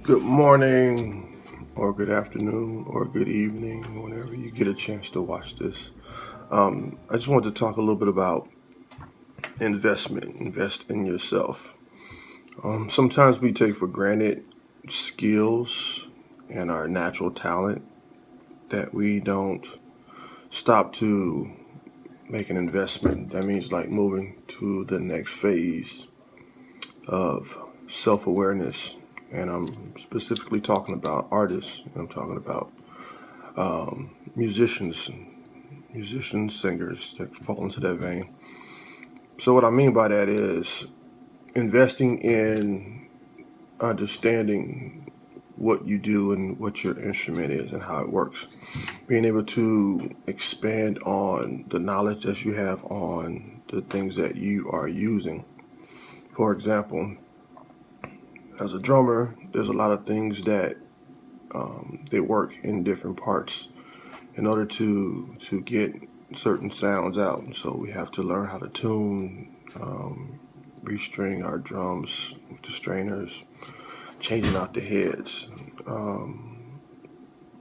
Good morning, or good afternoon, or good evening, whenever you get a chance to watch this. I just wanted to talk a little bit about investment. Invest in yourself. Sometimes we take for granted skills and our natural talent that we don't stop to make an investment. That means like moving to the next phase of self-awareness. And I'm specifically talking about artists. I'm talking about musicians, singers that fall into that vein. So what I mean by that is investing in understanding what you do and what your instrument is and how it works. Being able to expand on the knowledge that you have on the things that you are using. For example, as a drummer, there's a lot of things that they work in different parts in order to get certain sounds out. And so we have to learn how to tune, restring our drums with the strainers, changing out the heads,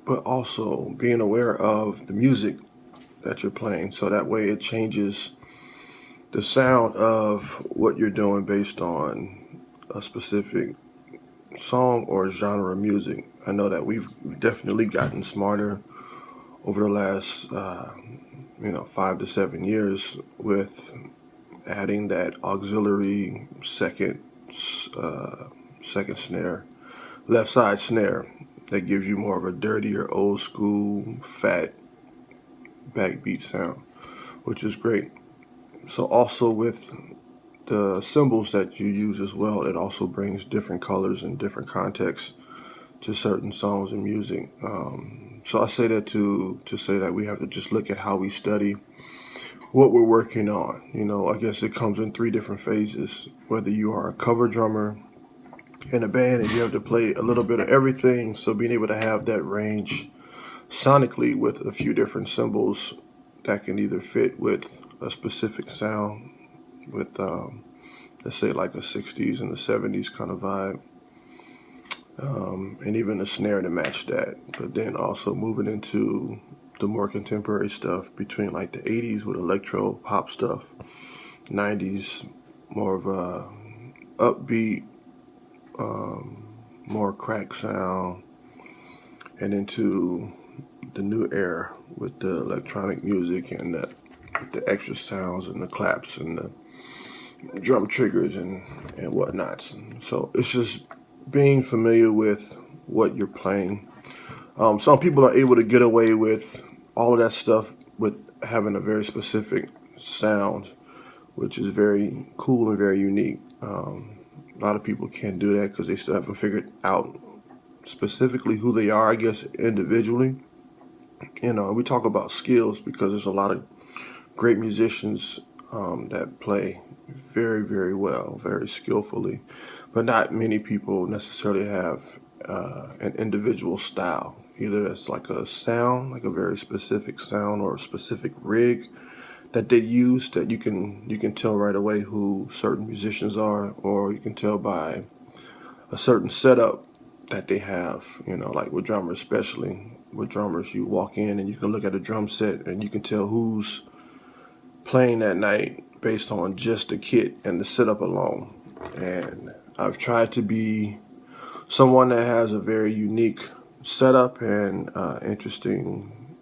but also being aware of the music that you're playing, so that way it changes the sound of what you're doing based on a specific song or genre of music. I know that we've definitely gotten smarter over the last 5 to 7 years with adding that auxiliary second snare, left side snare, that gives you more of a dirtier, old school, fat backbeat sound, which is great. So also with the cymbals that you use as well, it also brings different colors and different contexts to certain songs and music. So I say that to say that we have to just look at how we study what we're working on. I guess it comes in 3 different phases. Whether you are a cover drummer in a band and you have to play a little bit of everything, so being able to have that range sonically with a few different cymbals that can either fit with a specific sound with let's say like a 60s and the 70s kind of vibe, and even a snare to match that, but then also moving into the more contemporary stuff between like the 80s with electro pop stuff, 90s more of a upbeat, more crack sound, and into the new era with the electronic music and the extra sounds and the claps and the drum triggers and whatnots. So it's just being familiar with what you're playing. Some people are able to get away with all of that stuff with having a very specific sound, which is very cool and very unique. A lot of people can't do that because they still haven't figured out specifically who they are, I guess, individually. We talk about skills because there's a lot of great musicians that play very, very well, very skillfully, but not many people necessarily have an individual style. Either it's like a sound, like a very specific sound or a specific rig that they use that you can tell right away who certain musicians are, or you can tell by a certain setup that they have. Like with drummers, especially with drummers, you walk in and you can look at a drum set and you can tell who's playing that night based on just the kit and the setup alone. And I've tried to be someone that has a very unique setup and interesting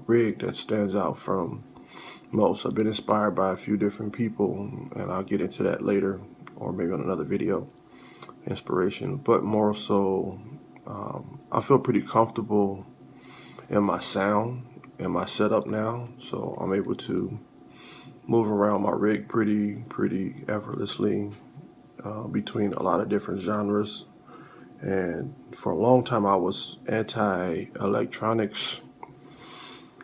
rig that stands out from most. I've been inspired by a few different people, and I'll get into that later or maybe on another video, inspiration. But more so, I feel pretty comfortable in my sound and my setup now, so I'm able to move around my rig pretty effortlessly between a lot of different genres. And for a long time I was anti-electronics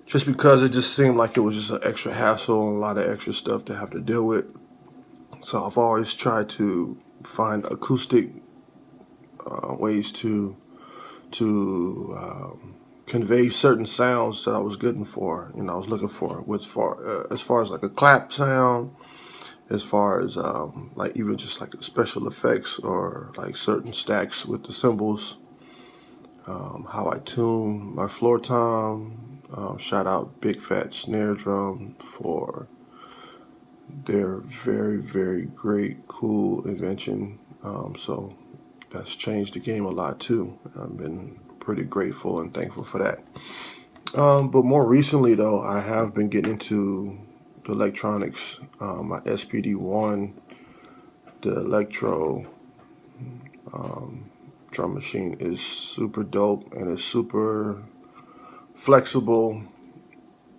just because it just seemed like it was just an extra hassle and a lot of extra stuff to have to deal with. So I've always tried to find acoustic ways to convey certain sounds that I was looking for, as far as like a clap sound, as far as like even just like the special effects or like certain stacks with the cymbals, how I tune my floor tom. Shout out Big Fat Snare Drum for their very, very great, cool invention. So that's changed the game a lot too. I've been pretty grateful and thankful for that. But more recently though, I have been getting into the electronics. My SPD-1, the electro drum machine is super dope and it's super flexible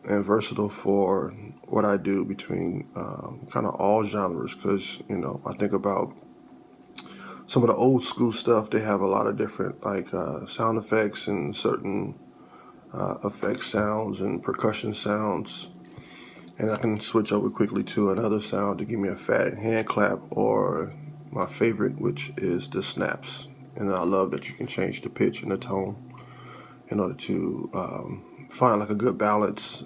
and versatile for what I do between kind of all genres, because I think about some of the old school stuff. They have a lot of different like sound effects and certain effect sounds and percussion sounds, and I can switch over quickly to another sound to give me a fat hand clap, or my favorite, which is the snaps. And I love that you can change the pitch and the tone in order to find like a good balance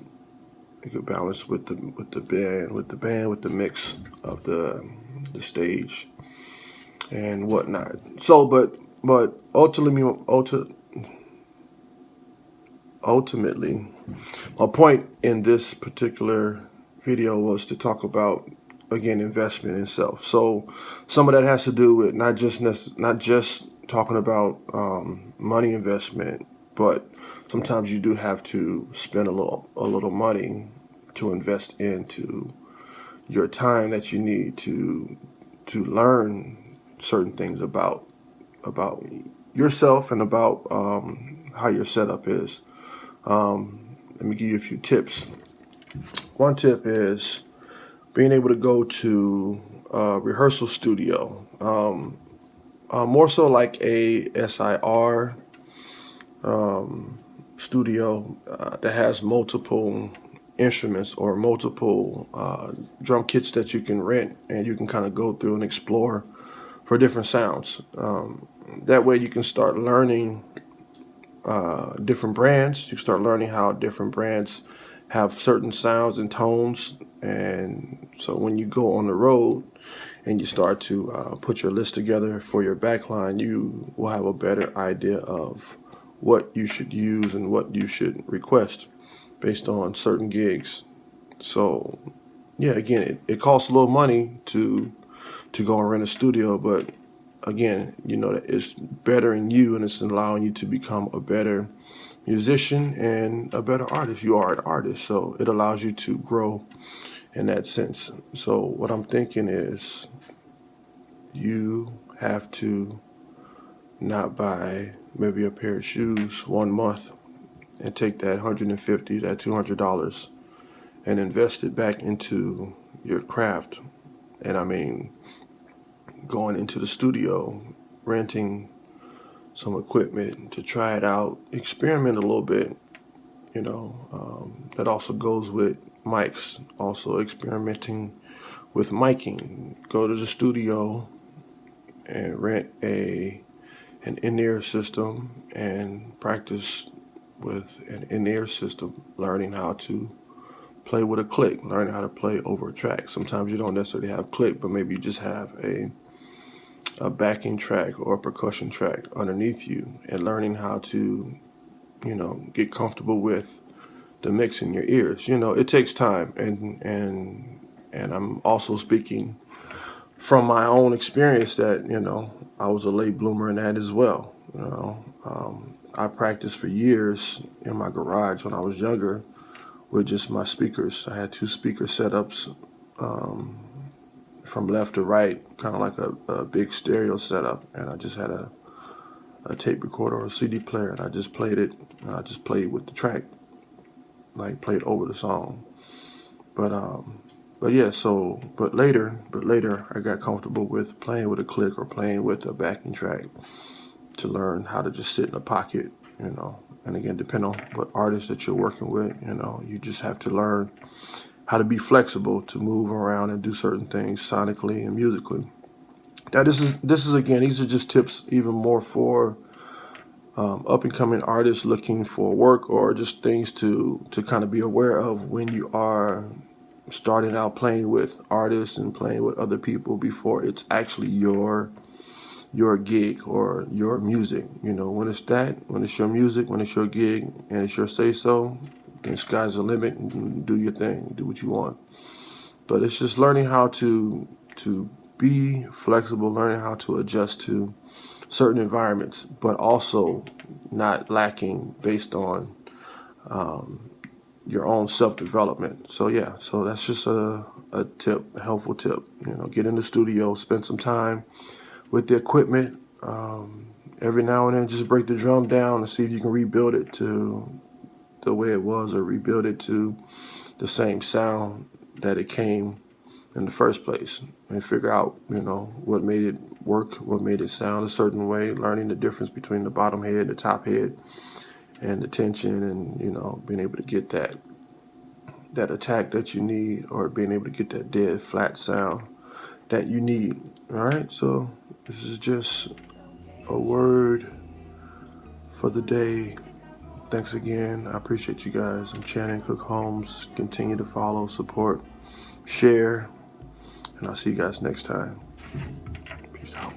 with the band, with the mix of the stage and whatnot. So, but ultimately, my point in this particular video was to talk about, again, investment in self. So some of that has to do with not just talking about money investment, but sometimes you do have to spend a little money to invest into your time that you need to learn certain things about yourself and about how your setup is. Let me give you a few tips. One tip is being able to go to a rehearsal studio, more so like a SIR studio that has multiple instruments or multiple drum kits that you can rent, and you can kind of go through and explore for different sounds. That way you can start learning different brands. You start learning how different brands have certain sounds and tones, and so when you go on the road and you start to put your list together for your backline, you will have a better idea of what you should use and what you should request based on certain gigs. So yeah, again, it costs a little money to go and rent a studio, but again, that it's bettering you and it's allowing you to become a better musician and a better artist. You are an artist, so it allows you to grow in that sense. So what I'm thinking is you have to not buy maybe a pair of shoes 1 month and take that $150, that $200 and invest it back into your craft. And I mean, going into the studio, renting some equipment to try it out, experiment a little bit. That also goes with mics, also experimenting with miking. Go to the studio and rent an in-ear system and practice with an in-ear system, learning how to play with a click, learning how to play over a track. Sometimes you don't necessarily have click, but maybe you just have a backing track or a percussion track underneath you, and learning how to get comfortable with the mix in your ears. It takes time, and I'm also speaking from my own experience that I was a late bloomer in that as well. I practiced for years in my garage when I was younger with just my speakers. I had 2 speaker setups from left to right, kind of like a big stereo setup, and I just had a tape recorder or a CD player, and I just played it, and I just played with the track, like played over the song. But yeah, but later I got comfortable with playing with a click or playing with a backing track to learn how to just sit in a pocket, and again, depending on what artist that you're working with, you just have to learn how to be flexible to move around and do certain things sonically and musically. Now this is again, these are just tips even more for up and coming artists looking for work, or just things to kind of be aware of when you are starting out playing with artists and playing with other people before it's actually your gig or your music. You know, when it's your music, when it's your gig, and it's your say so, then sky's the limit. And do your thing, do what you want. But it's just learning how to be flexible, learning how to adjust to certain environments, but also not lacking based on your own self-development. So yeah, so that's just a tip, a helpful tip. You know, get in the studio, spend some time with the equipment. Every now and then, just break the drum down and see if you can rebuild it to the way it was, or rebuild it to the same sound that it came in the first place, and figure out, you know, what made it work, what made it sound a certain way, learning the difference between the bottom head, the top head, and the tension, and, you know, being able to get that attack that you need, or being able to get that dead flat sound that you need. All right, so this is just a word for the day. Thanks again. I appreciate you guys. I'm Channing Cook Holmes. Continue to follow, support, share, and I'll see you guys next time. Peace out.